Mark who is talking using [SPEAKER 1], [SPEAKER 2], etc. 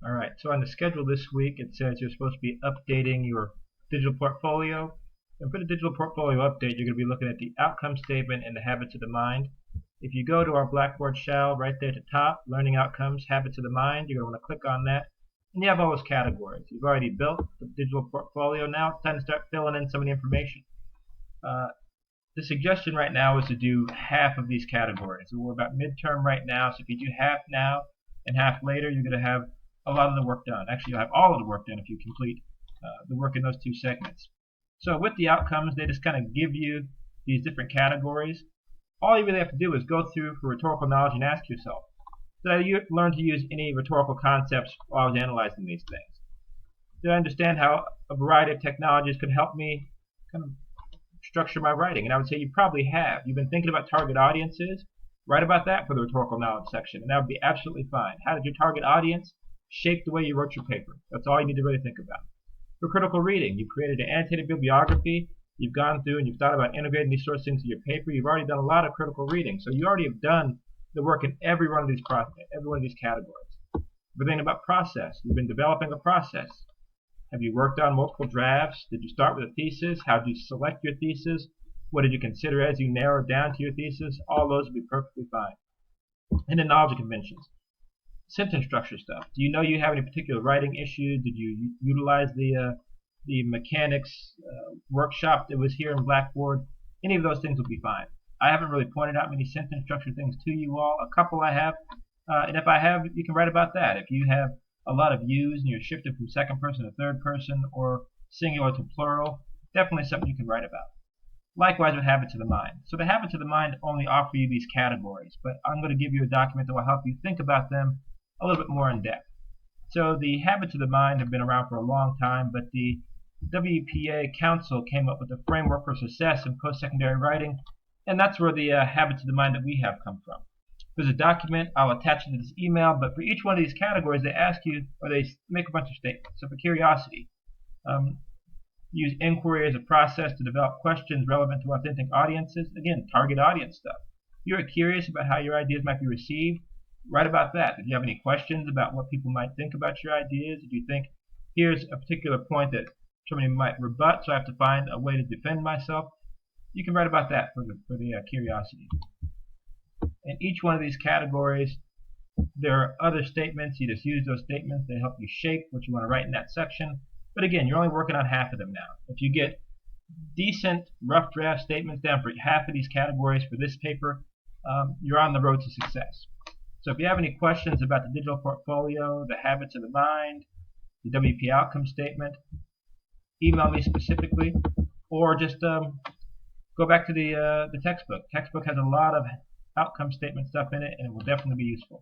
[SPEAKER 1] Alright, so on the schedule this week it says you're supposed to be updating your digital portfolio. And for the digital portfolio update, you're going to be looking at the outcome statement and the habits of the mind. If you go to our Blackboard shell right there at the top, Learning Outcomes, Habits of the Mind, you're going to want to click on that. And you have all those categories. You've already built the digital portfolio. Now it's time to start filling in some of the information. The suggestion right now is to do half of these categories. So we're about midterm right now, so if you do half now and half later, you're going to have a lot of the work done. Actually, you'll have all of the work done if you complete the work in those two segments. So with the outcomes, they just kind of give you these different categories. All you really have to do is go through for rhetorical knowledge and ask yourself, did I learn to use any rhetorical concepts while I was analyzing these things? Did I understand how a variety of technologies could help me kind of structure my writing? And I would say you probably have. You've been thinking about target audiences. Write about that for the rhetorical knowledge section, and that would be absolutely fine. How did your target audience shape the way you wrote your paper? That's all you need to really think about. For critical reading, you've created an annotated bibliography. You've gone through and you've thought about integrating these sorts of things into your paper. You've already done a lot of critical reading, so you already have done the work in every one of these categories. If we're thinking about process, you've been developing a process. Have you worked on multiple drafts? Did you start with a thesis? How did you select your thesis? What did you consider as you narrowed down to your thesis? All those would be perfectly fine. And then knowledge conventions. Sentence structure stuff. Do you know you have any particular writing issues? Did you utilize the mechanics workshop that was here in Blackboard? Any of those things will be fine. I haven't really pointed out many sentence structure things to you all. A couple I have, and if I have, you can write about that. If you have a lot of yous and you're shifted from second person to third person or singular to plural, definitely something you can write about. Likewise with habits of the mind. So the habits of the mind only offer you these categories, but I'm going to give you a document that will help you think about them a little bit more in depth. So the habits of the mind have been around for a long time, but the WPA Council came up with a framework for success in post-secondary writing, and that's where the habits of the mind that we have come from. There's a document, I'll attach it to this email, but for each one of these categories they ask you, or they make a bunch of statements. So for curiosity, use inquiry as a process to develop questions relevant to authentic audiences. Again, target audience stuff. If you're curious about how your ideas might be received, write about that. If you have any questions about what people might think about your ideas, if you think here's a particular point that somebody might rebut, so I have to find a way to defend myself, you can write about that for the curiosity. In each one of these categories, there are other statements. You just use those statements. They help you shape what you want to write in that section. But again, you're only working on half of them now. If you get decent rough draft statements down for half of these categories for this paper, you're on the road to success. So if you have any questions about the digital portfolio, the habits of the mind, the WPA Outcomes statement, email me specifically, or just go back to the textbook. The textbook has a lot of outcome statement stuff in it, and it will definitely be useful.